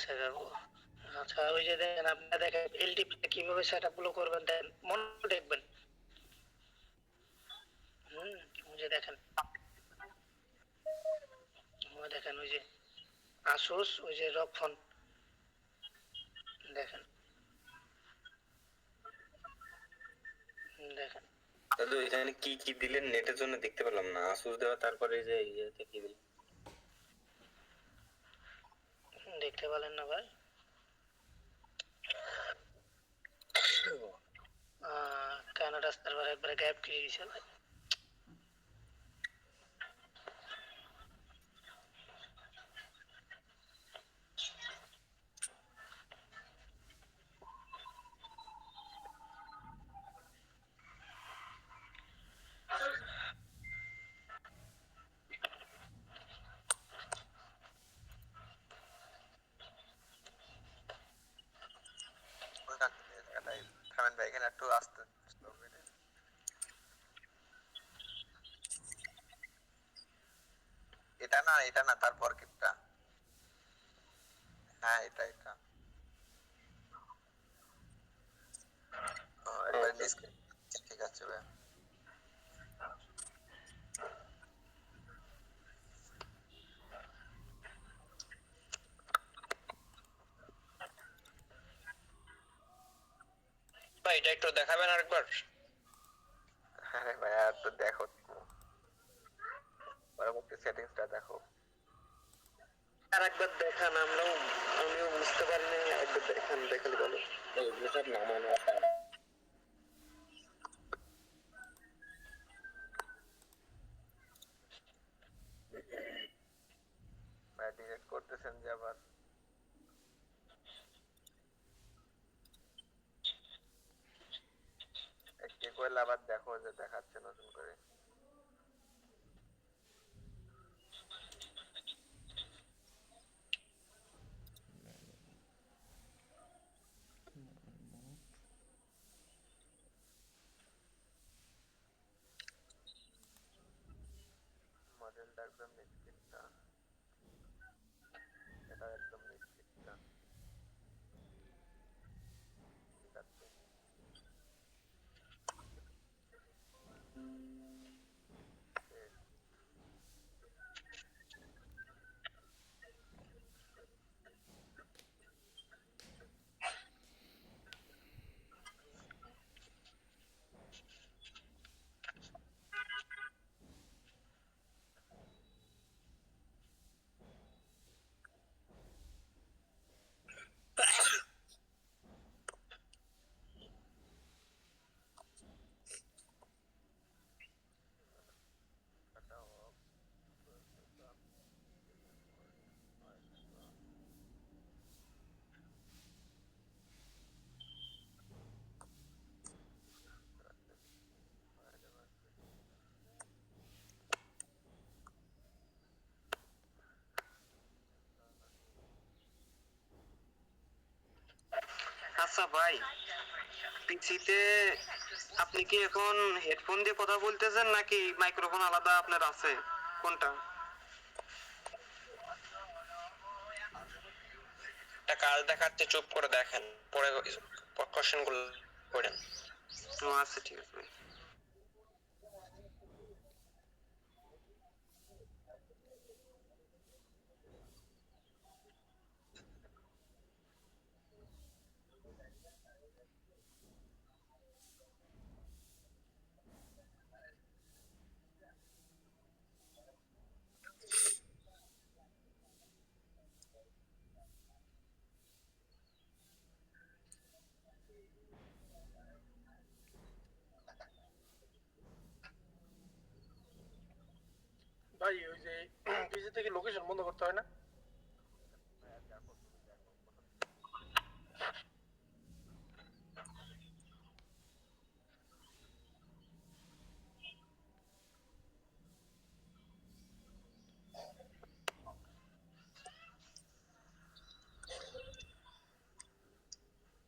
শেখাবো। আচ্ছা ওই যে দেখেন আপনারা দেখেন এলটিপি কিভাবে সেটআপ গুলো করবেন দেখেন মনে দেখবেন। ওই যে দেখেন ওই যে আসুস ওই যে রক ফোন দেখেন দেখেন দাদু এখানে কি কি দিলেন নেটের জন্য দেখতে পেলাম না। আসুস দেওয়া, তারপরে যে ইয়েতে কি দিলেন? দেখতে পেলেন না ভাই? কানাডা সার্ভার একবারে গ্যাপ খেয়ে গেছে ভাই। থামেন ভাই, এখানে একটু আস্তে slow করে। এটা না তারপর কিটা। হ্যাঁ এটা এটা একবার মিস। ঠিক আছে ভাই। ভাই এটা একটু দেখাবেন আরেকবার। আরে ভাই আর তো দেখো, পরবর্তী সেটিংসটা দেখো। আরেকবার দেখান, আমিও বুঝতে পারিনি, একবার দেখান, দেখালে বলো। এগুলো সব নামানো আছে। ভাই ডিরেক্ট করতেছেন যে আবার। একটি করলে আবার দেখো যে দেখাচ্ছে নতুন করে। মডেলটা একদম নিশ্চিতটা, এটা একদম নিশ্চিতটা। ঠিক আছে। এটা off করতেছিলাম। আচ্ছা ভাই, পিসিতে আপনি কি এখন হেডফোন দিয়ে কথা বলতেছেন নাকি মাইক্রোফোন আলাদা আপনার আছে, কোনটা? একটা কাজ দেখাচ্ছে, চুপ করে দেখেন, পরে কোশ্চেন গুলো করেন। ও আচ্ছা ঠিক আছে ভাই। ভাই ওই যে পিসি থেকে লোকেশন বন্ধ করতে হয় না? দেখো তুমি দেখো কোথাও।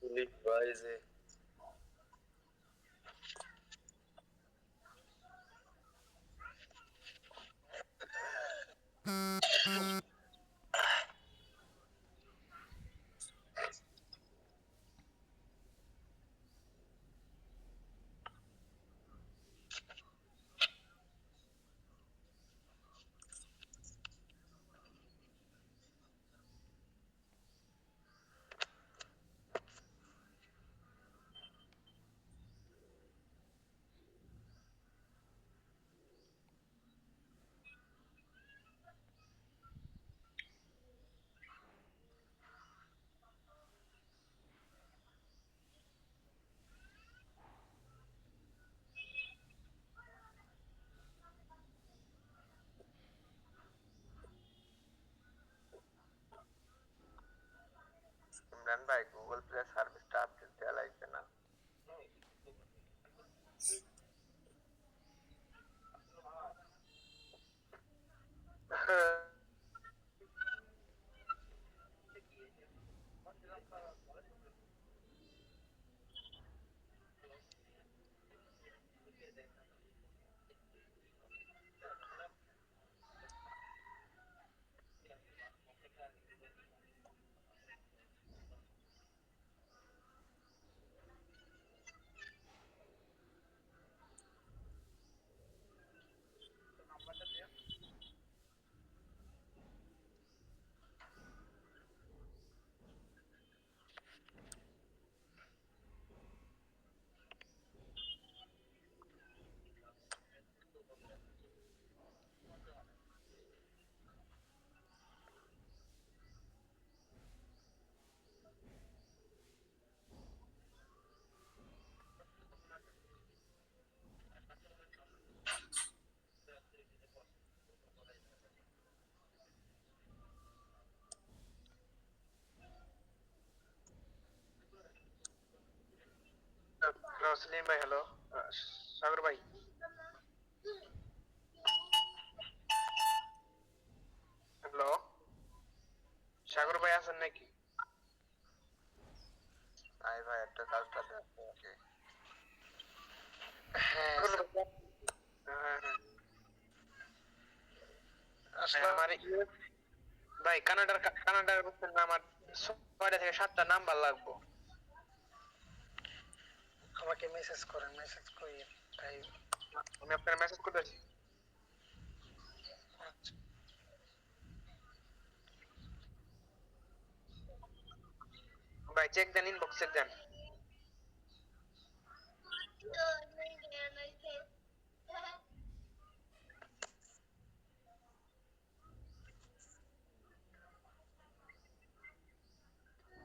পুলিশ ভাই যে ইমরান ভাই গুগল প্লে সার্ভিসটা আপডেট দেওয়া লাগবে না? সেলিম ভাই, হ্যালো। সাগর ভাই, হ্যালো। সাগর ভাই আছেন নাকি? আই ভাই একটা কাজটা দেখো ওকে। হ্যাঁ সাগর ভাই, হ্যাঁ হ্যাঁ। আসলে আমার ভাই কানাডার বুঝছেন না, আমার 6টা থেকে 7টা নাম্বার লাগবো। আমাকে মেসেজ করেন, মেসেজ করি তাই। আমি আপনার মেসেজ করতেছি আচ্ছা, ভাই, চেক দেন, ইনবক্স চেক দেন।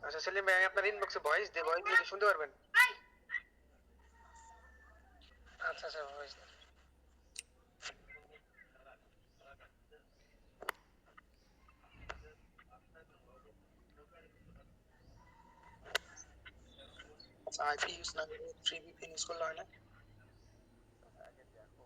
আচ্ছা সেলিম ভাই, আমি আপনার ইনবক্সে ভয়েস দিই, ভয়েস দিলে শুনতে পারবেন। আচ্ছা, আচ্ছা, ভয়েস। আচ্ছা, আইপি ইউজ না করে ফ্রি ভিপিএন ইউজ করলে হয় না? আগে দেখো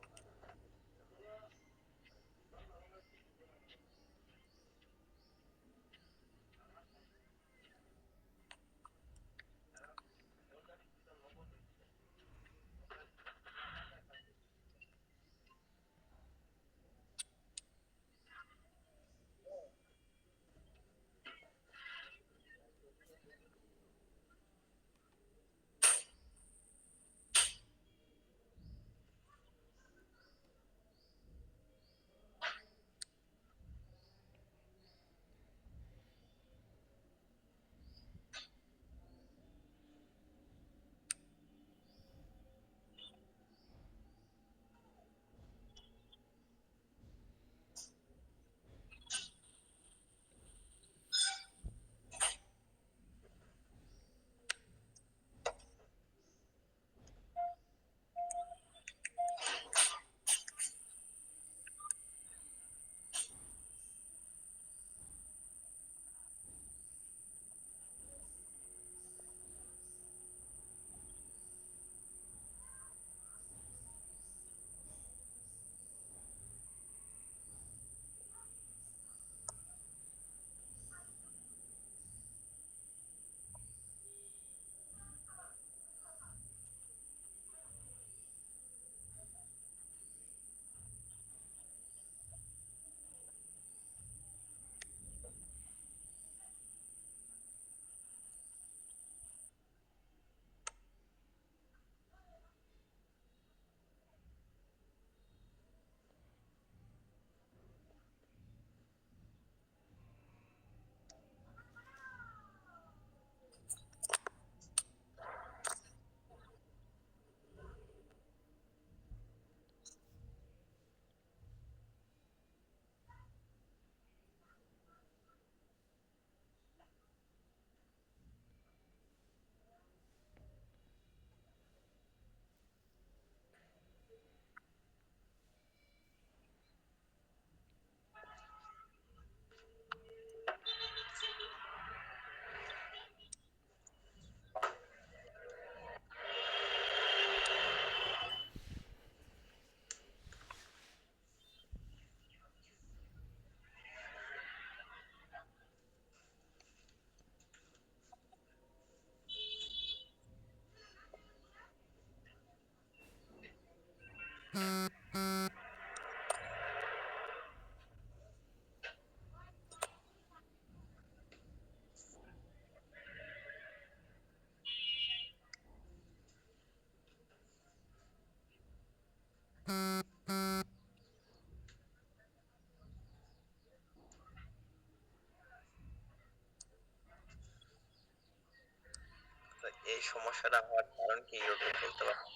এই সমস্যাটা হওয়ার কারণ কি একটু বলতে পারেন?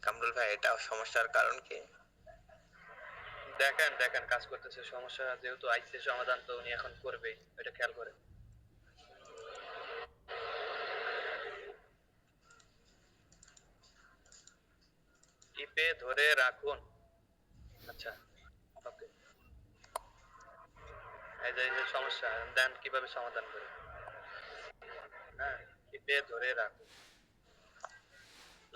কামরুল ভাই, এটা সমস্যার কারণ কি? দেখেন দেখেন কাজ করতেছে, সমস্যা যেহেতু আইসে সমাধান তো উনি এখন করবেই, এটা খেয়াল করেন। টিপে ধরে রাখুন। আচ্ছা, ওকে। এই যে সমস্যা, দেন কিভাবে সমাধান করে। হ্যাঁ, টিপে ধরে রাখুন।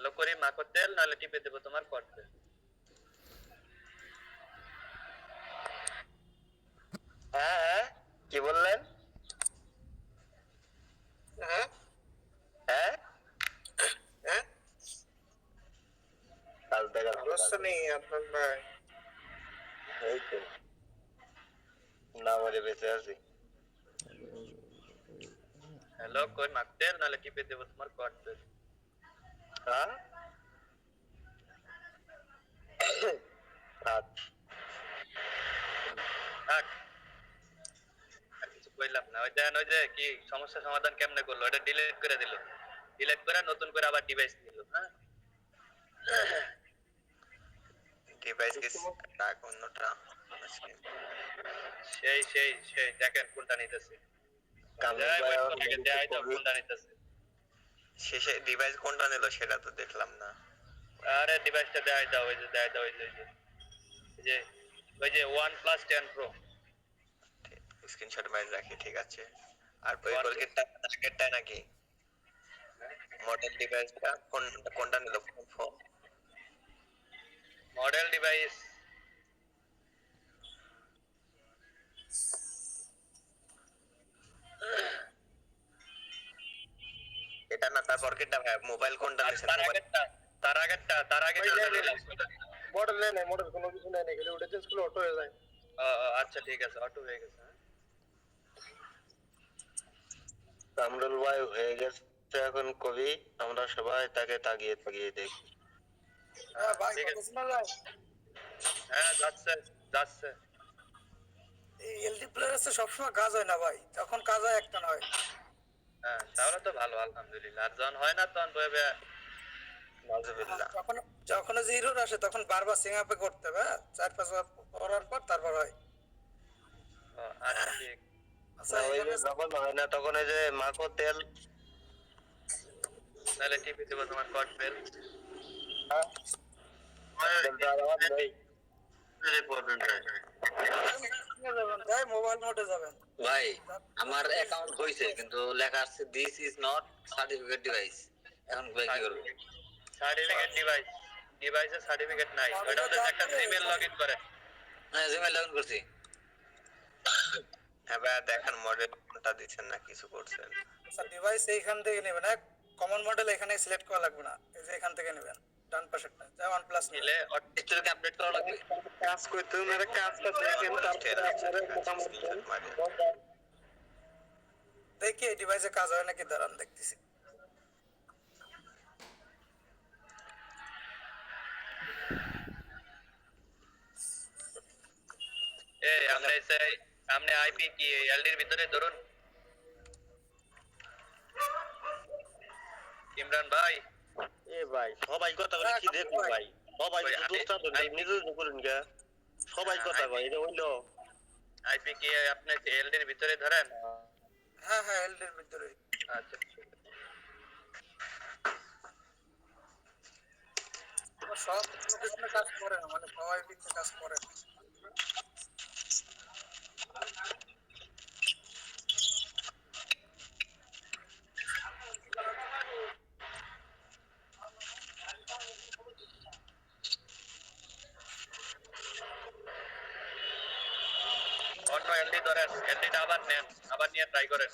লোকরি মাখো তেল, নাহলে টিপে দেবো তোমার কটবে। হ্যাঁ হ্যাঁ, কি বললেন? হ্যাঁ হ্যাঁ হ্যাঁ, কাজ দেখার সমস্যা নেই আপনার ভাই। এই তো না মরে বেঁচে আছি। হ্যালো, কই মাখ তেল, নাহলে টিপে দেবো তোমার কটবে। হ্যাঁ, আচ্ছা। থাক, আর কিছু কইলাম না। ওই দেন, ওই যে কি সমস্যা সমাধান কেমনে করলো, এটা ডিলিট করে দিল। ডিলিট করে নতুন করে আবার ডিভাইস নিল। হ্যাঁ, ডিভাইস কি না অন্যটা? সেই সেই সেই দেখেন কোনটা নিতেছে। কামরুল যাই ভাই ওয়েট আমার করে আগে দেখাই দাও কোনটা নিতেছে। শেষে ডিভাইস কোনটা নিল সেটা তো দেখলাম না। আরে ডিভাইসটা দেখাই দাও, ওই যে দেখাই দাও, ওই যে OnePlus 10 Pro। স্ক্রিনশট মাইজ রাখি, ঠিক আছে। আর ওই কলকেটটা টার্গেটটা নাকি মডেল ডিভাইসটা কোনটা নিল ফোন? মডেল ডিভাইস এটা না, তারপর কেটা ভাই মোবাইল কোনটা নিছেন? তার আগেরটা, তার আগেরটা মডেল নেই নাই, মডেল কোনো কিছু নেই নাই, খালি ওটা চেঞ্জ করলে অটো হয়ে যায়। আচ্ছা ঠিক আছে, অটো হয়ে গেছে। হ্যাঁ? কামরুল ভাই হয়ে গেছে এখন কবি, আমরা সবাই তাকে তাকিয়ে তাকিয়ে দেখি। হ্যাঁ ভাই, ঠিক কথা আছে। শোনা যায়? হ্যাঁ, যাচ্ছে যাচ্ছে। এই এলডি প্লেয়ার সবসময় কাজ হয় না ভাই, যখন কাজ হয় একটা নয়। হ্যাঁ, তাহলে তো ভালো, আলহামদুলিল্লাহ। আর যখন হয় না তখন বয়ে নাউজুবিল্লাহ। যখন যখন জিরো আসে তখন বারবার সিং আপে করতে হবে, হ্যাঁ? 4-5 করার পর তারপর হয়। আচ্ছা ঠিক। আচ্ছা, না, ওই যে এখানে যখন হয় না তখন এই যে মাখো তেল। তাহলে টিপে দেবো তোমার কট বেল। হ্যাঁ, তেলটা আর আমার নেই। ভাই মোবাইল মোডে যাবেন। ভাই আমার অ্যাকাউন্ট হইছে কিন্তু লেখা আছে this is not certificate device. এখন ভাই কি করব? সার্টিফিকেট ডিভাইসের সার্টিফিকেট নাই, ওটা হচ্ছে একটা জিমেল লগইন করে। হ্যাঁ, জিমেইল লগইন করছি। এবার দেখেন মডেল কোনটা দিচ্ছেন না কিছু করছেন। আচ্ছা, ডিভাইস এইখান থেকে নেবেন, এক কমন মডেল এখানে সিলেক্ট করা লাগবে না, এই যে এখান থেকে নেবেন ডান পাশেরটা, যা OnePlus নিলে স্টোরকে আপডেট করা লাগবে। কাজ করতে ওনারা কাজটা দেখেন, তারপরে মোটামুটি দেখি এই ডিভাইসে কাজ হয় নাকি, দাঁড়ান দেখতেছি। এই আপনি আইপি কি এলডির ভিতরে ধরুন। ইমরান ভাই, এ ভাই সবাই কথা বলে কি দেখো ভাই, সবাই দোস্তা তো নিজে করেন গা, সবাই কথা কয় এটা হইলো। আইপি কি আপনি এলডির ভিতরে ধরেন? হ্যাঁ হ্যাঁ, এলডির ভিতরে। আচ্ছা ঠিক আছে। সব লোকেশনে কাজ করে না, মানে সবাই কিন্তু কাজ করে না। অন্য এলডি ধরেন, এলডিটা আবার নেন, আবার নিয়ে ট্রাই করেন।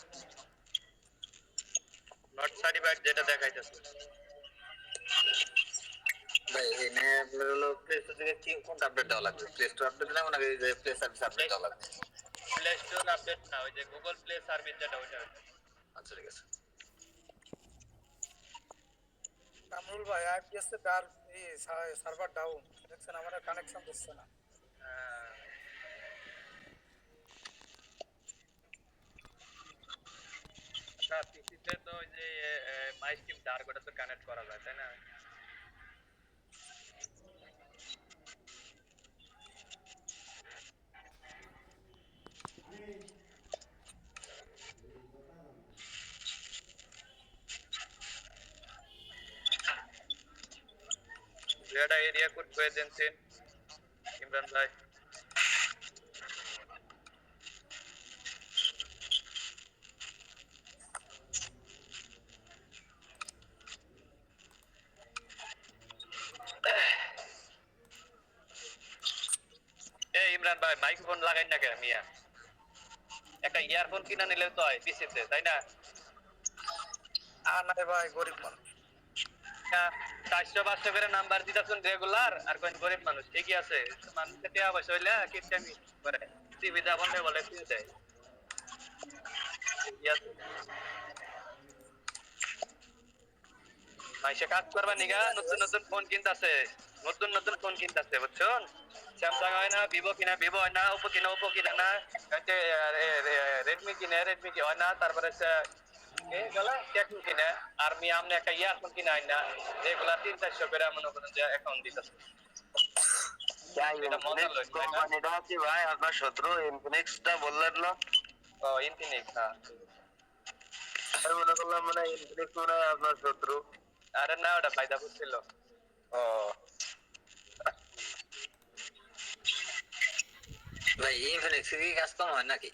নট সার্টিফাইড যেটা দেখাইতেছে। ভাই এনে আপনার হলো প্লে স্টোর থেকে কি কোনটা আপডেট দেওয়া লাগবে? প্লে স্টোর আপডেট দিলাম নাকি যে প্লে সার্ভিস আপডেট দেওয়া লাগবে? প্লে স্টোর আপডেট না, ওই যে গুগল প্লে সার্ভিস যেটা ওইটা। আচ্ছা ঠিক আছে। কামরুল ভাই, আইপিএস এর ডার এই সার্ভার ডাউন দেখছেন, আমার কানেকশন দিচ্ছে না। আপনার পিসিতে পিসিতে তো ওই যে মাই স্ট্রিম ডার্কটা তো কানেক্ট করা যায় তাই না? এটা এরিয়া কোড করে দেন সেন ইমরান ভাই। এই ইমরান ভাই মাইক্রোফোন লাগাই না কেন মিয়া? একটা ইয়ারফোন কিনা নিলে তো হয় পিসিতে তাই না? আর নাই ভাই, গরিব মানুষ। 400-500 করে নাম্বার দিতেছেন রেগুলার আর কোন গরিব মানুষ ঠিকই আছে। মানুষের টাকা পয়সা হইলে কিনতে আমি করে টিভি যা বন্ধ বলে কিনে দেয়। ঠিকই আছে। মাইসে কাজ করবা নিগা নতুন নতুন ফোন কিনতাছে, নতুন নতুন ফোন কিনতাছে বুঝছেন? স্যামসাং হয় না, ভিভো কিনা ভিভো হয় না, ওপো কিনা ওপো কিনা না, রেডমি কিনে রেডমি কি হয় না, তারপরে টেকনো কিনে আর মি আমনে একটা ইয়ারফোন কিনে আইন না রেগুলার 300-400 করে মনে করেন যে অ্যাকাউন্ট দিতেছে। এটা মজা লয় তাই না? কোম্পানিটা কি ভাই আপনার শত্রু? ইনফিনিক্সটা বললেন না? ও ইনফিনিক্স হ্যাঁ। আমি মনে করলাম মানে ইনফিনিক্স মনে হয় আপনার শত্রু। আরে না ওটা ফায়দা করছিল। ও ভাই ইনফিনিক্স কি কাজ কম হয় নাকি?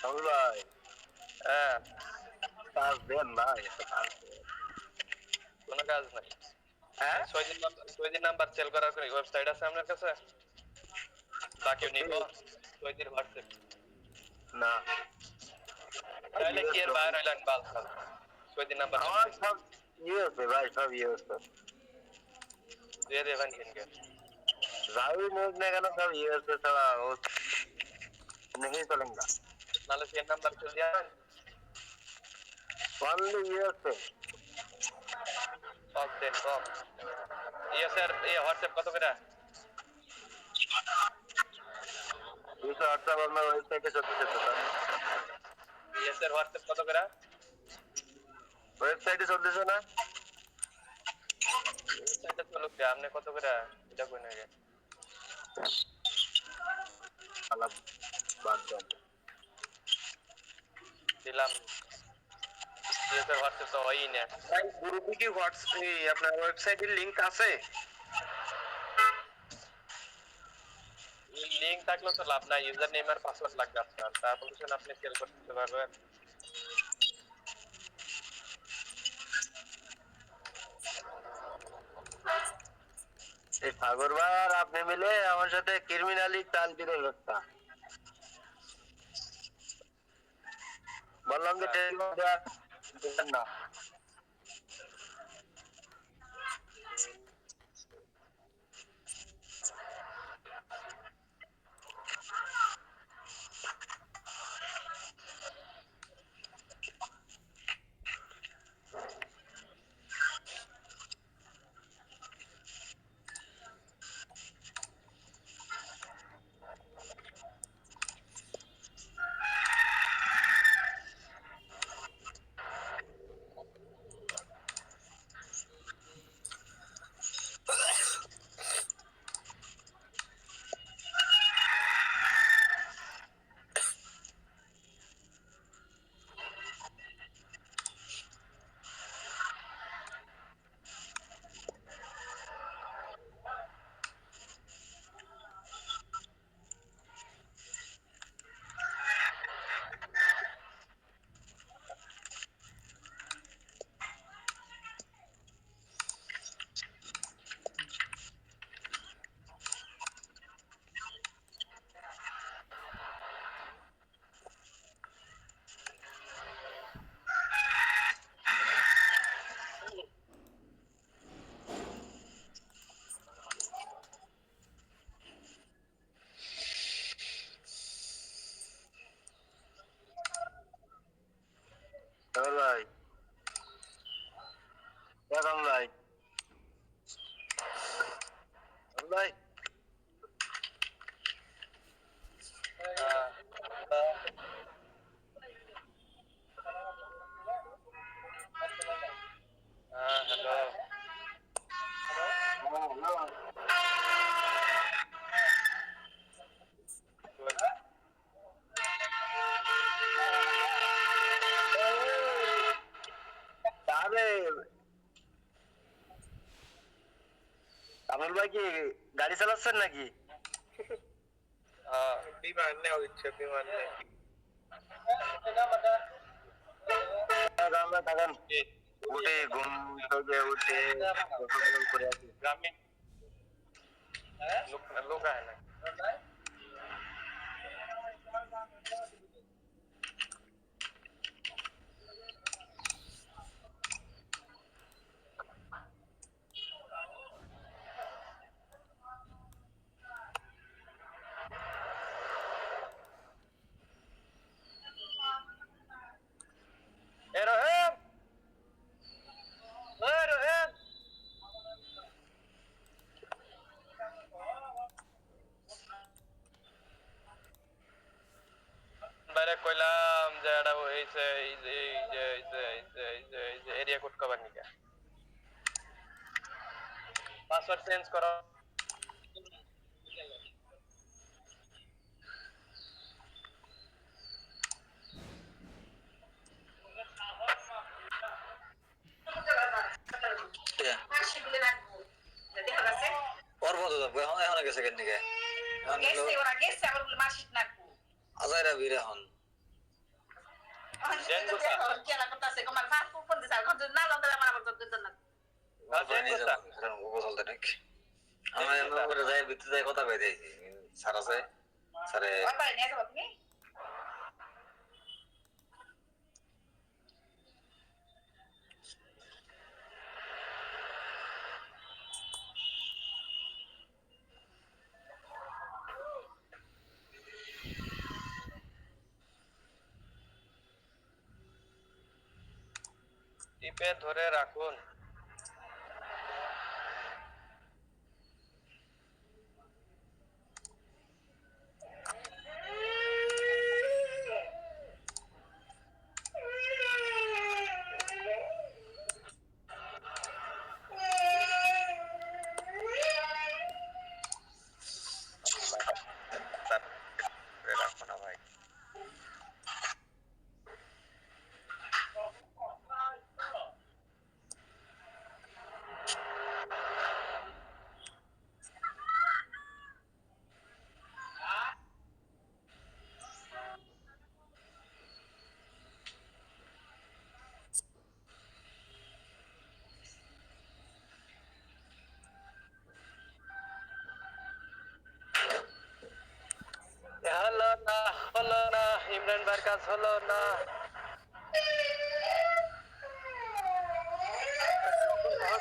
আমি ভাই হ্যাঁ কাজ দেন ভাই, একটা কাজ দেন। কোনো কাজ নাই। হ্যাঁ 6 দিন নাম্বার সেল করার ওয়েবসাইট আছে আপনার কাছে? বাকি নিব 6 দিন হোয়াটসঅ্যাপ না তাহলে কি এর বাইরে হইলেন বাল 6 দিন নাম্বার আমার সব ইয়ে আছে ভাই, সব ইয়ে আছে। দিয়ে দেবেন কিনকে যাই নিউজ না কেন সব ইয়ে আছে, সারা ও नहीं चलेगा। নালে সেন নাম্বার চলে যাবেন ओनली ये से সব দেন সব স্যার এই হোয়াটসঅ্যাপ কত করে? ये तो व्हाट्सएप में वेबसाइट से चलते था, স্যার হোয়াটসঅ্যাপ কত করে? वेबसाइट चलते से ना ওয়েবসাইটে চলো কি আপনি কত করে এটা কই না अलग बात है। দিলাম স্যার হোয়াটসঅ্যাপ তো হয়ই না। ভাই গ্রুপে কি হোয়াটসঅ্যাপ আপনার ওয়েবসাইটের লিংক আছে? লিংক থাকলে তো লাভ নাই, ইউজার নেম আর পাসওয়ার্ড লাগবে আপনার, তারপর আপনি সেল করতে পারবেন। এই সাগর ভাই আর আপনি মিলে আমার সাথে ক্রিমিনালি চাল দিলে লোকটা বললাম যে টেলিগ্রাম দেন না। কামরুল ভাই কি গাড়ি চালাচ্ছেন নাকি? বিমান নেওয়া ইচ্ছে বিমান নেই উঠে ঘুম থেকে উঠে গোসল করে আসি। গ্রামীণ লোক আয় না এ রহিম রহিম বাইরে কইলাম যে এটা হইছে এই যে এরিয়া কোড কভার নিকে পাসওয়ার্ড চেঞ্জ করো ওর মতো যাবো এখন এখন গেছে কেন দিকে আজাইরা ভিড় এখন গোসল দেখ আমার এমন করে যাই ভিতরে যাই কথা কই দিয়েছি স্যার আছে স্যারে টিপে ধরে রাখুন রাখো না ভাই হলো না ইমরান ভাইয়ের কাজ হলো না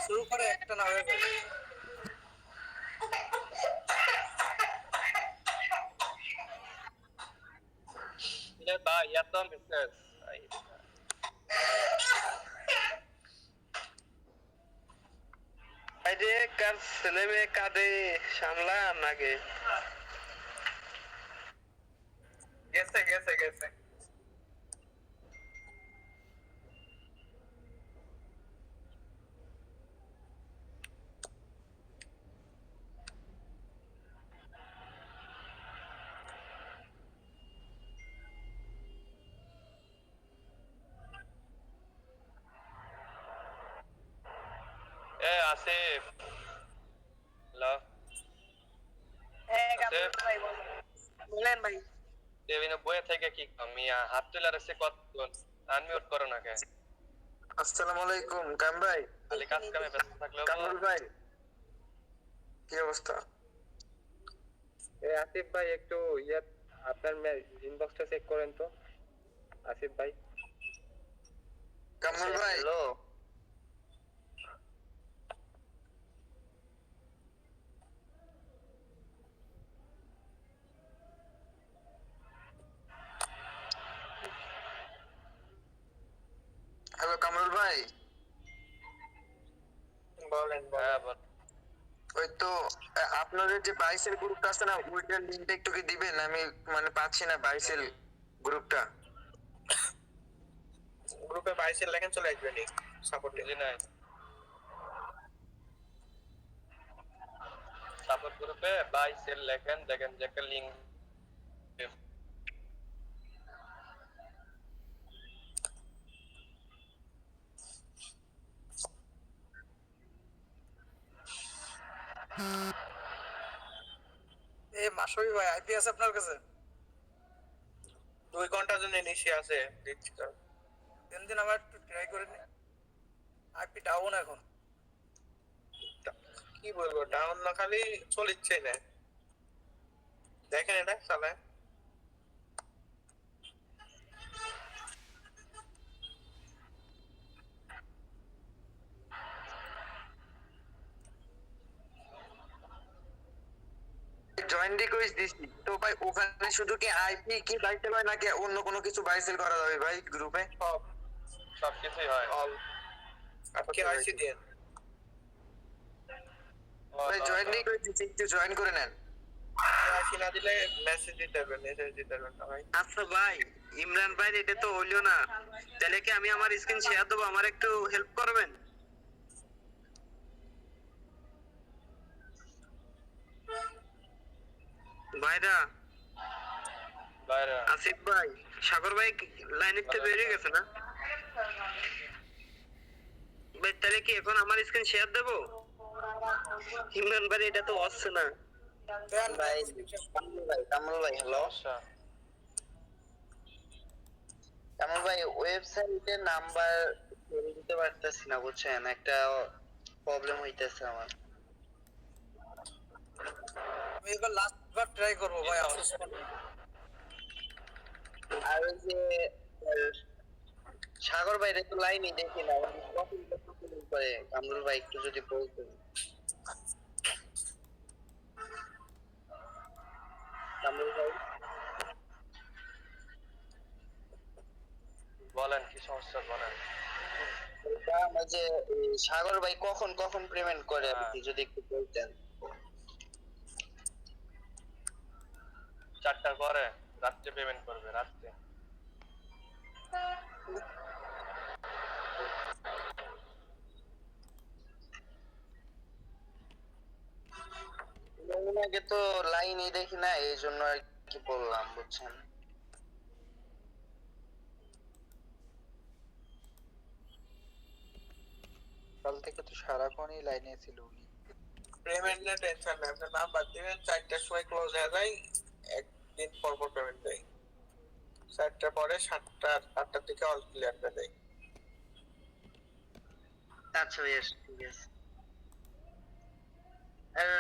শুরু করে একটা না হয়ে গেল ভাই এত মেসেজ আরে কার ছেলে মেয়ে কাঁদে সামলা নাগে গেছে গেছে গেছে এ আসিফ হ্যালো বলেন ভাই দেবিন বইয়ে থেকে কি মিয়া হাত তুলে রাখছে কতক্ষণ আনমিউট করো না কে আসসালামু আলাইকুম কাম ভাই খালি কাজ কামে ব্যস্ত থাকলেও কামরুল ভাই কি অবস্থা আসিফ ভাই একটু আপনার ইনবক্সটা চেক করেন তো আসিফ ভাই কামরুল ভাই হ্যালো হ্যালো কামরুল ভাই বলেন হ্যাঁ বল ওই তো আপনাদের যে বাইসেল গ্রুপটা আছে না ওইটার লিংকটা একটু কি দিবেন আমি মানে পাচ্ছি না বাইসেল গ্রুপটা গ্রুপে 22 এর লেখেন চলে আসবেন সাপোর্টে বুঝি নাই সাপোর্ট গ্রুপে বাই সেল লেখেন দেখেন যে একটা লিংক আশরাফি ভাই আইপি আছে আপনার কাছে? 2 ঘন্টার জন্য নিশি আছে, দিচ্ছি তো। দিন দিন আমার একটু ট্রাই করে নি। আইপি ডাউন এখন। কি বলবো, ডাউন না খালি চলিচ্ছে না। দেখেন এটা চালায়। জয়েন রিকোয়েস্ট দিছি তো ভাই, ওখানে শুধু কি আইপি কি বাইসেল হয় নাকি অন্য কোনো কিছু বাইসেল করা যাবে ভাই গ্রুপে? সব সবকিছুই হয়। অল আপনি আইসি দিয়ে ভাই জয়েন রিকোয়েস্ট দিছি, একটু জয়েন করে নেন। আইসি না দিলে মেসেজ দিতে হবে, মেসেজ দিতে হবে না ভাই। আচ্ছা ভাই, ইমরান ভাই এটা তো হইলো না, তাহলে কি আমি আমার স্ক্রিন শেয়ার দেবো, আমার একটু হেল্প করবেন ভাইরা? বাইরে আসিফ ভাই, সাগর ভাই লাইনের থেকে বেরিয়ে গেছে না ভাই? তাহলে কি এখন আমার স্ক্রিন শেয়ার দেবো? ইমরান ভাই এটা তো হচ্ছে না দেন ভাই কামরুল ভাই হ্যালো। সমস্যা। কামরুল ভাই ওয়েবসাইটে নাম্বার ছেড়ে দিতে পারতেছি না বুঝছেন, একটা প্রবলেম হইতেছে আমার। আমি এবার লাস্ট বার ট্রাই করবো ভাই, আফসোস করবো। আর ওই যে সাগর ভাইরে তো লাইনই দেখি না, কখন করে কামরুল ভাই একটু যদি বলতেন। কামরুল ভাই বলেন কি সমস্যা বলেন। এটা আমার যে সাগর ভাই কখন কখন পেমেন্ট করে আর কি, যদি একটু বলতেন। 4টার পরে রাত্রে পেমেন্ট করবে, রাত্রে। আগে তো লাইনই দেখি না, এই জন্য আর কি বললাম বুঝছেন। কাল থেকে তো সারাক্ষণই লাইনে ছিল উনি। পেমেন্ট নিয়ে টেনশন নেই, আপনার নাম্বার দিবেন, 4টার সময় ক্লোজ হয়ে যায়, একদিন পর পর পেমেন্ট দেয়। 4টার পরে 7টা 8টার দিকে অল ক্লিয়ার করে দেয়। আচ্ছা বেশ ঠিক আছে। আর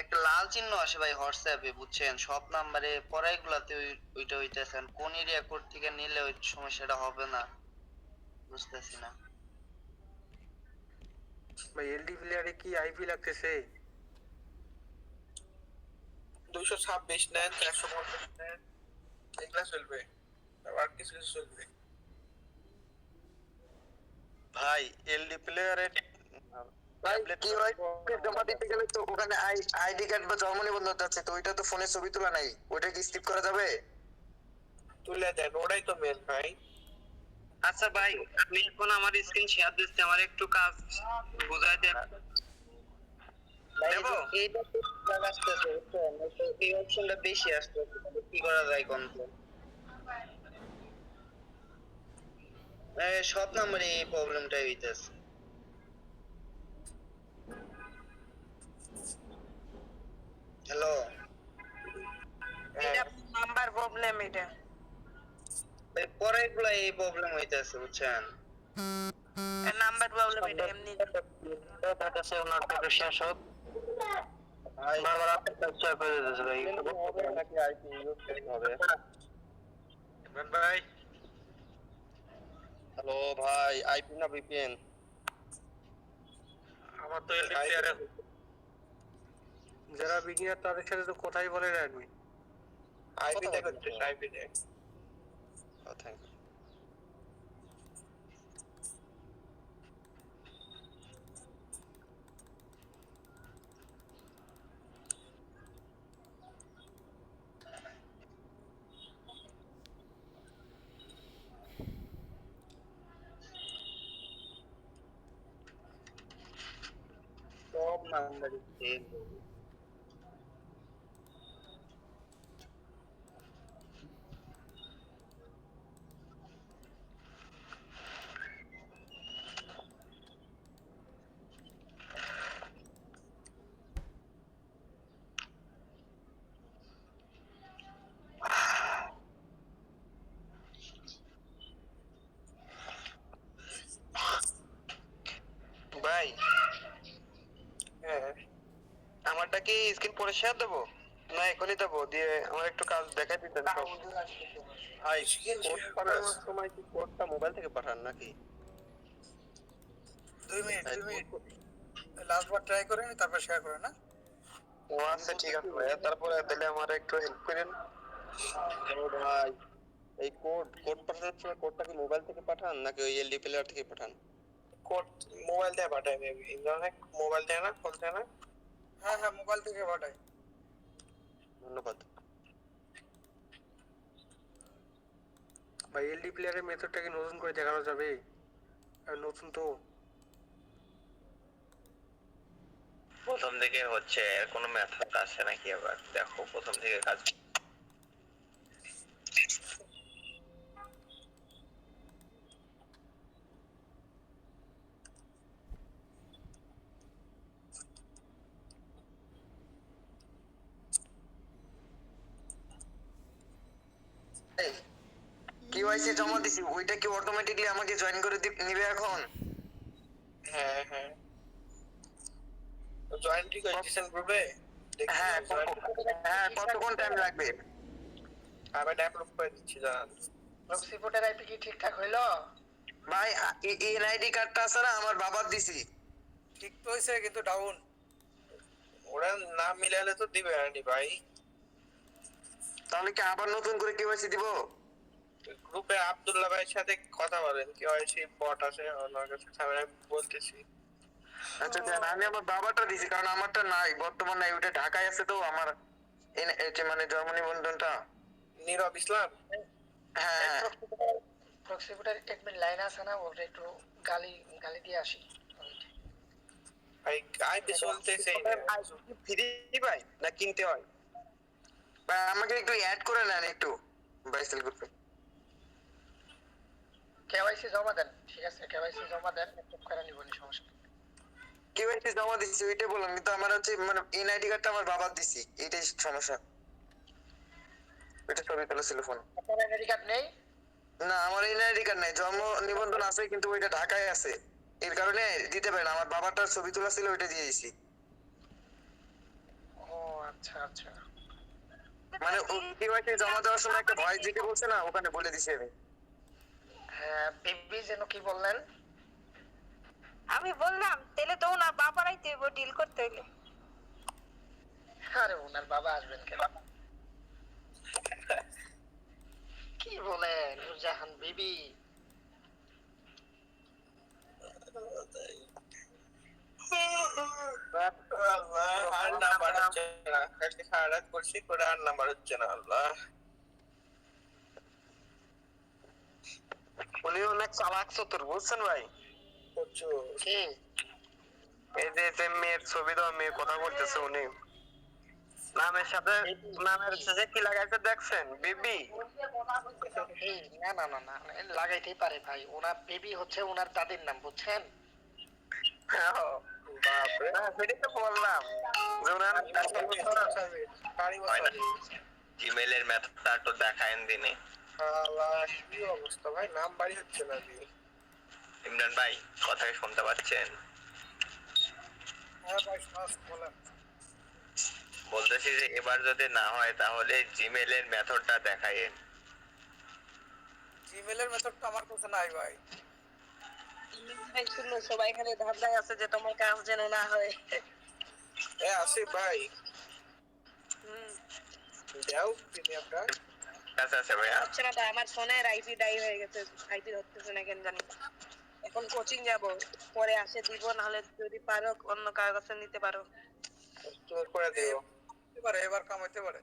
একটা লাল চিহ্ন আসে ভাই হোয়াটসঅ্যাপে বুঝছেন, সব নাম্বারে পড়াইগুলাতে ওইটা হইতেছেন, কোন এরিয়া কোড থেকে নিলে ওই সমস্যাটা হবে না বুঝতেছি না ভাই এলডি প্লেয়ারে কি আইপি লাগতেছে? 226 নেন, 450 নেন, এগুলা চলবে, আর কিছু কিছু চলবে। ভাই এলডি প্লেয়ারে ভাই কি হয়, জমা দিতে গেলে তো ওখানে আইডি কার্ড বা জন্ম নিবন্ধন যাচ্ছে, তো ওইটা তো ফোনে ছবি তোলা নাই, ওইটা কি স্কিপ করা যাবে? তুলে দেন, ওটাই তো মেন ভাই। আচ্ছা ভাই, আমি এখন আমার স্ক্রিন শেয়ার দিচ্ছি, আমার একটু কাজ বুঝাই দেন। দেবো? এইটা তো আসতেছে বুঝছেন, এই অপশনটা বেশি আসতেছে, কি করা যায় কোন সব নাম্বারে এই প্রবলেমটাই হইতেছে। হ্যালো এটা নাম্বার প্রবলেম, এটা পরে এগুলা এই প্রবলেম হইতেছে বুঝছেন। নাম্বার প্রবলেম, এটা এমনি ইমরান ভাই, হ্যালো ভাই, আইপি না ভিপিএন? আমার তো এলডি প্লেয়ারে যারা বিগিনার তাদের সাথে তো কথাই বলে না অ্যাডমিন। আইপি তে করতে আইপি তে। Thank you. সব নাম্বারই সেম। ভাই হ্যাঁ আমারটা কি স্ক্রিন পরিষ্কার দেবো না এখনই দেবো দিয়ে আমার একটু কাজ দেখাই দিতেন সব ভাই স্ক্রিন কোড শেয়ার পাঠানোর সময় কি কোডটা মোবাইল থেকে পাঠান নাকি 2 মিনিট লাস্ট বার ট্রাই করে নি তারপর শেয়ার করে না ও আচ্ছা ঠিক আছে ভাইয়া তারপরে তাহলে আমার একটু হেল্প করেন ও ভাই এই কোড পাঠানোর সময় কোডটা কি মোবাইল থেকে পাঠান নাকি ওই এলডি প্লেয়ার থেকে পাঠান কোড মোবাইল দিয়ে পাঠাই মেবি ইমরান মোবাইল দিয়ে না ফোন দিয়ে না হ্যাঁ মোবাইল থেকে পাঠাই ধন্যবাদ ভাই এলডি প্লেয়ারের মেথডটা কি নতুন করে দেখানো যাবে? নতুন তো। প্রথম থেকে হচ্ছে এর কোনো মেথড আছে নাকি আবার দেখো প্রথম থেকে কাজ কিওয়াইসি জমা দিছি ওইটা কি অটোমেটিক্যালি আমাকে জয়েন করে নিবে এখন? হ্যাঁ হ্যাঁ জয়েন্ট কি করেছেন গ্রুপে হ্যাঁ হ্যাঁ কতক্ষণ টাইম লাগবে? আমি ডেভেলপ করে দিচ্ছি জান প্রক্সি পোর্টের আইপি কি ঠিকঠাক হইলো? ভাই এনআইডি কার্ডটা আছে না আমার বাবার দিছি ঠিক তো হইছে কিন্তু ডাউন। ওরা নাম মিলালে তো দিবে না ভাই তাহলে কি আবার নতুন করে কিওয়াইসি দিব? গ্রুপে আব্দুল্লাহ ভাইয়ের সাথে কথা বলেন কি হয়েছে বট আছে ওনার কাছে আমি বলতেছি আচ্ছা দেন আমি আমার বাবাটা দিছি কারণ আমারটা নাই বর্তমানে নাই ওটা ঢাকায় আছে তো আমার মানে জন্ম নিবন্ধনটা নীরব ইসলাম হ্যাঁ প্রক্সি পোর্টের অ্যাডমিন লাইন আছে না ওটা একটু গালি গালি দিয়ে আসি। ভাই আইপি চলতেছে ফ্রি ভাই না কিনতে হয়? ভাই আমাকে একটু অ্যাড করে নেন একটু বাইসেল গ্রুপে কেওয়াইসি জমা দেন, ঠিক আছে কেওয়াইসি জমা দেন, একটু করে নিবনি সমস্যা। কিওয়াইসি জমা দিছি ওইটা বললাম কিন্তু আমার হচ্ছে মানে এনআইডি কার্ডটা আমার বাবার দিছি এইটাই সমস্যা এটা ছবি তোলা ছিল ফোন আপনার আইডি কার্ড নেই? না আমার এনআইডি কার্ড নাই জন্ম নিবন্ধন আছে কিন্তু ওইটা ঢাকায় আছে এর কারণে দিতে পারেন আমার বাবাটার ছবি তোলা ছিল ওইটা দিয়ে দিছি ও আচ্ছা আচ্ছা। মানে কিওয়াইসি জমা দেওয়ার সময় একটা ভয়েস দিতে বলছে না ওখানে বলে দিছি আমি হ্যাঁ বেবি যেন কি বললেন? আমি বললাম তাহলে তো ওনার বাবারাই দেব ডিল করতে হইলে। আরে ওনার বাবা আসবেন কেন? কি বলেন নুরজাহান বিবি? আর নাম্বার হচ্ছে না কালকে সারা রাত করছি করে আর নাম্বার হচ্ছে না আল্লাহ উনি অনেক চালাক চতুর বুঝছেন ভাই করছো কি এই যে মেয়ের ছবি দাও মেয়ে কথা বলতেছে উনি নামের সাথে নামের শেষে কি লাগাইছে দেখছেন বিবি এই না না না না লাগাইতেই পারে ভাই, ওনার বেবি হচ্ছে ওনার দাদির নাম বুঝছেন? বাপরে না সেটাই তো বললাম যে ওনার হয় না জিমেইলের মেথডটা একটু দেখায়েন দিনে আল্লাহ কি অবস্থা ভাই নাম্বারই হচ্ছে না জি ইমরান ভাই কথা কি শুনতে পাচ্ছেন? হ্যাঁ ভাই বলেন। বলতেছি যে এবার যদি না হয় তাহলে জিমেইলের মেথডটা দেখায়েন জিমেলের মেথডটা আমার কাছে নাই ভাই। ভাই শুনো সবাই এখানে ধাঁধায় আছে যে তোমার কাজ যেন না হয়। এ আসিফ ভাই হুম দাও তিনি আপনার আচ্ছা আচ্ছা ভাইয়া হচ্ছে না ভাই, আমার ফোনের আইপি ডাই হয়ে গেছে, আইপি হচ্ছে না কেন জানি। এখন কোচিং যাব, পরে আসে দিব, নাহলে যদি পারো অন্য কারো কাছে নিতে পারো। তুমি করে দিও এবারে এবার কামাইতে পারে।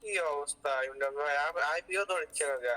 কি অবস্থা ইমরান ভাই আইপিও ধরছে না যা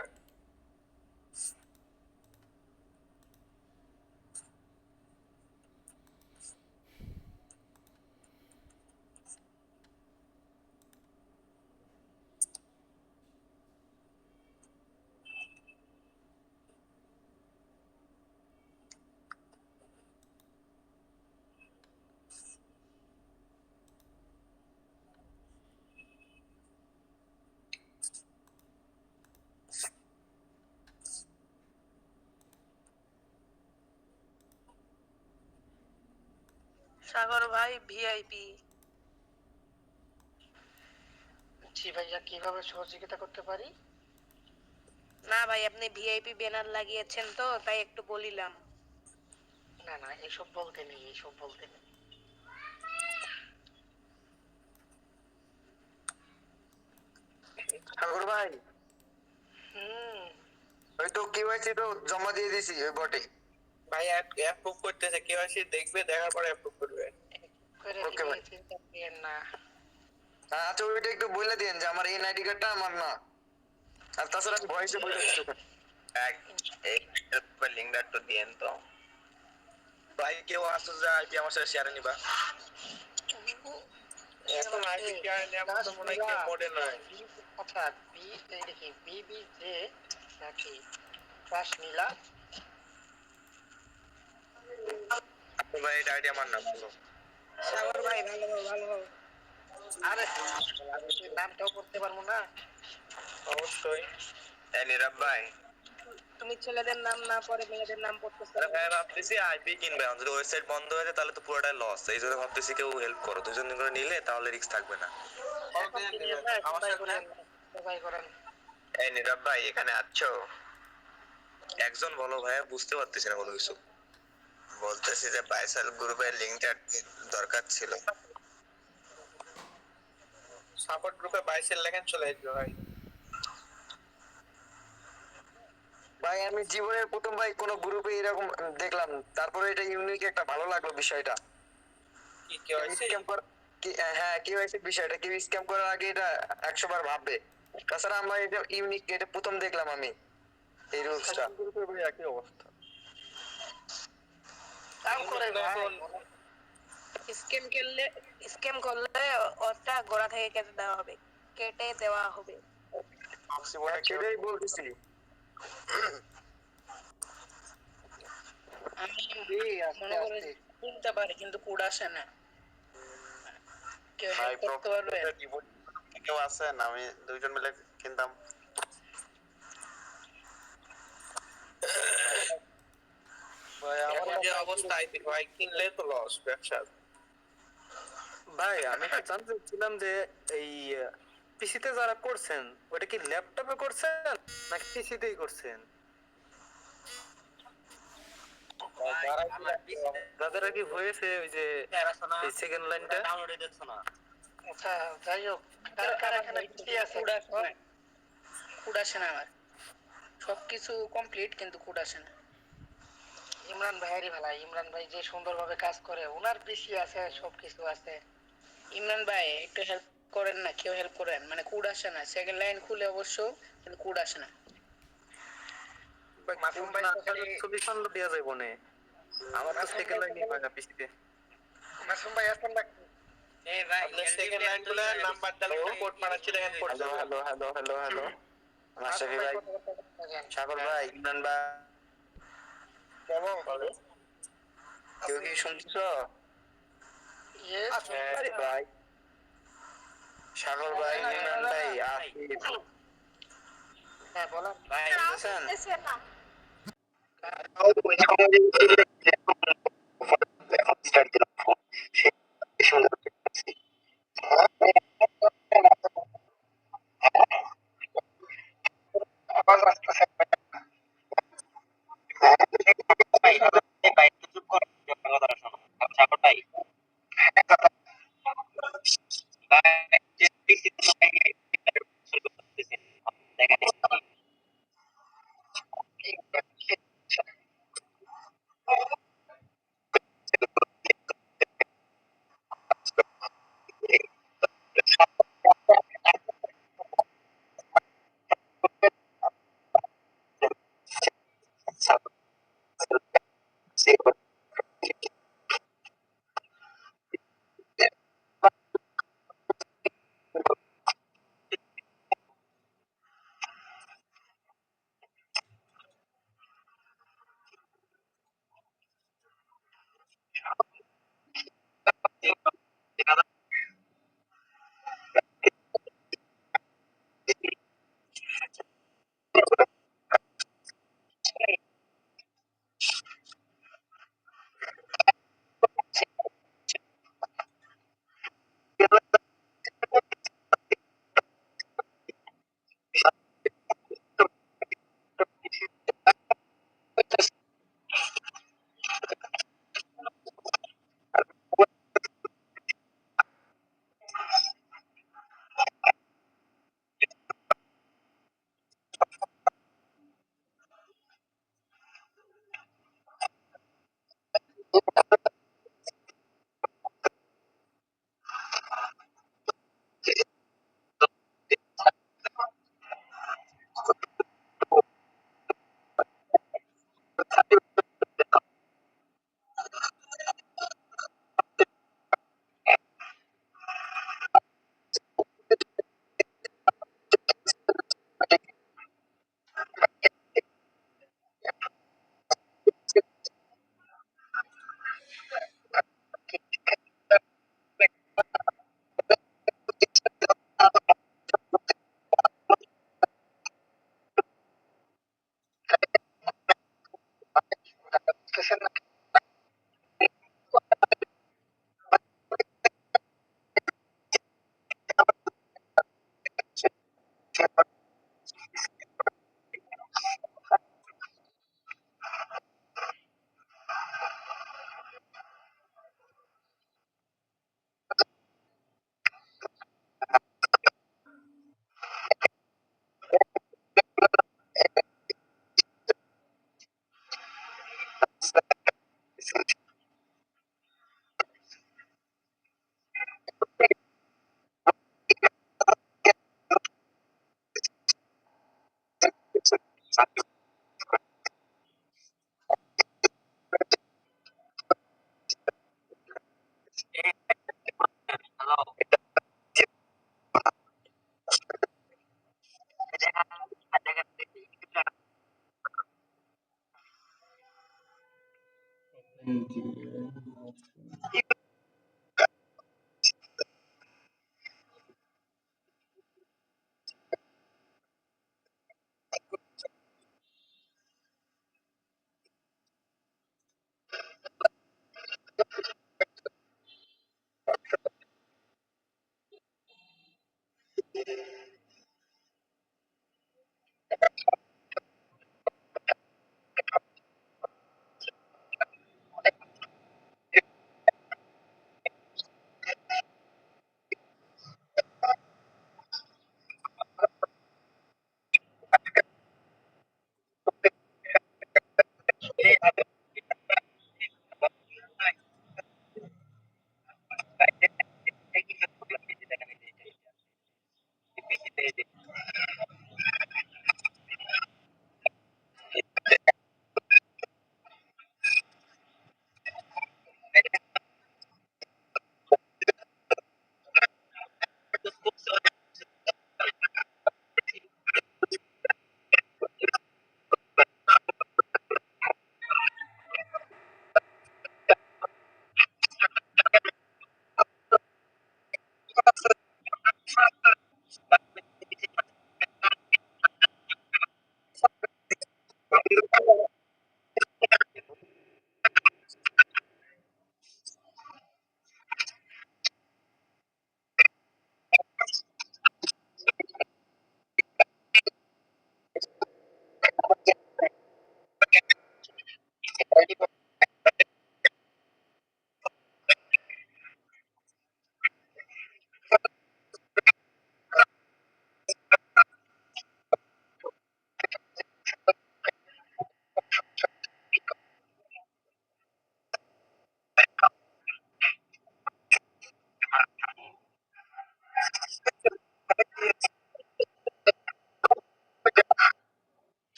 সাগর ভাই ভিআইপি। জি ভাইয়া, কিভাবে সহযোগিতা করতে পারি? না ভাই, আপনি ভিআইপি ব্যানার লাগিয়েছেন তো তাই একটু বলিলাম। না না, এসব বলতে নেই, এসব বলতে নেই। সাগর ভাই, হুম। ওই তো কেওয়াইসি তো জমা দিয়ে দিছি ওই বটে। ভাই অ্যাপ্রুভ করতেছে, কেওয়াইসি দেখবে, দেখার পরে অ্যাপ্রুভ করবে। করে ওকে দিবি, ভাই। চিন্তা করিয়েন না। আচ্ছা ওইটা একটু বলে দিন যে আমার এনআইডি কার্ডটা আমার না, আর তাছাড়া আমি ভয়েসে বলে দিচ্ছি। এই লিঙ্কটা একটু দিয়েন তো ভাই। কেউ আসো যা আইপি আমার সাথে শেয়ারে নিবা। এখন আইপি কেয়ার নেওয়ার মতো মনে হয় কেউ মডেল নয়। আচ্ছা, বি এই দেখি বিবি যে নাকি ক্রাশ নীলা। ভাই এটা আইডি আমার না বলো। সাগর ভাই ভালো ভালো। আরে নামটাও করতে পারবো না। অবশ্যই। এই নীরব ভাই, তুমি ছেলেদের নাম না পড়ে মেয়েদের নাম পড়তেছো। আরে ভাই ভাবতেছি আইপি কিনবে, যদি ওয়েবসাইট বন্ধ হয়ে যায় তাহলে তো পুরোটাই লস। এই জন্য ভাবতেছি কেউ হেল্প করো, দুজন করে নিলে তাহলে রিস্ক থাকবে না। এখন করিয়েন না, আমার সবাই সাথে করেন, সবাই করেন। এই নীরব ভাই এখানে আছো? একজন বলো ভাইয়া, বুঝতে পারতেছি না কোনো কিছু। বলতেছি যে বাইসাল গ্রুপের লিংকটা দরকার ছিল। সাপোর্ট গ্রুপে 22 লেখেন, চলে আসবে ভাই। ভাই আমি জীবনের প্রথম ভাই কোনো গ্রুপে এরকম দেখলাম, তারপরে এটা ইউনিক একটা ভালো লাগলো বিষয়টা। কি কেওয়াইসি? স্ক্যাম কর হ্যাঁ কেওয়াইসি বিষয়টা, কেউ স্ক্যাম করার আগে এটা 100 বার ভাববে। তাছাড়া আমরা এটা ইউনিক, এটা প্রথম দেখলাম আমি এই রুলসটা। গ্রুপে ভাই একই অবস্থা। কাম করে ভাই। স্ক্যাম করলে ওটা গোড়া থেকে কেটে দেওয়া হবে। সেটাই বলতেছি। আমি এই আস্তে মনে করি আস্তে। শুনতে পারি কিন্তু কোড আসে না। কেউ ভাই হেল্প করতে পারবে? কেউ আছেন? আমি দুইজন মিলে কিনতাম। ভাই এখন যে অবস্থা আইপি ভাই, কিনলে তো লস ব্যবসা। ভাই আমি একটু জানতে চাচ্ছিলাম যে এই পিসিতে যারা করছেন ওটা কি ল্যাপটপে করছেন নাকি পিসিতেই করছেন? যাদের আর কি হয়েছে ওই যে এই সেকেন্ড লাইনটা। আচ্ছা, যাই হোক, কার কার এখানে কি আছে? কোড আসে না আমার। সবকিছু কমপ্লিট কিন্তু কোড আসে না। ইমরান ভাইয়েরই ভালো। ইমরান ভাই যে সুন্দরভাবে কাজ করে, ওনার পিসি আছে, সবকিছু আছে। ইমরান ভাই একটু হেল্প করেন না, কেউ হেল্প করেন, মানে কোড আসে না। সেকেন্ড লাইন খুলে অবশ্য, কিন্তু কোড আসে না। মাসুম ভাই তো খালি ছবি সামনে দেওয়া যাবে না, আমার তো সেকেন্ড লাইনই হয় না পিসিতে। মাসুম ভাই আছেন নাকি? এই ভাই আপনি সেকেন্ড লাইন গুলো নাম্বার দিলে কোড পাঠাচ্ছি, দেখেন code hello hello hello hello hello Masum Mashrafe ভাই ভাই, কথা বলতে থাকেন। সাগর ভাই, ইমরান ভাই, কেমন? কেউ কি শুনছো? ইয়েস। আরে ভাই, সাগর ভাই, ইমরান ভাই, আসিফ হ্যাঁ বলেন। ভাই শুনতেছেন?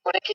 ওটা কি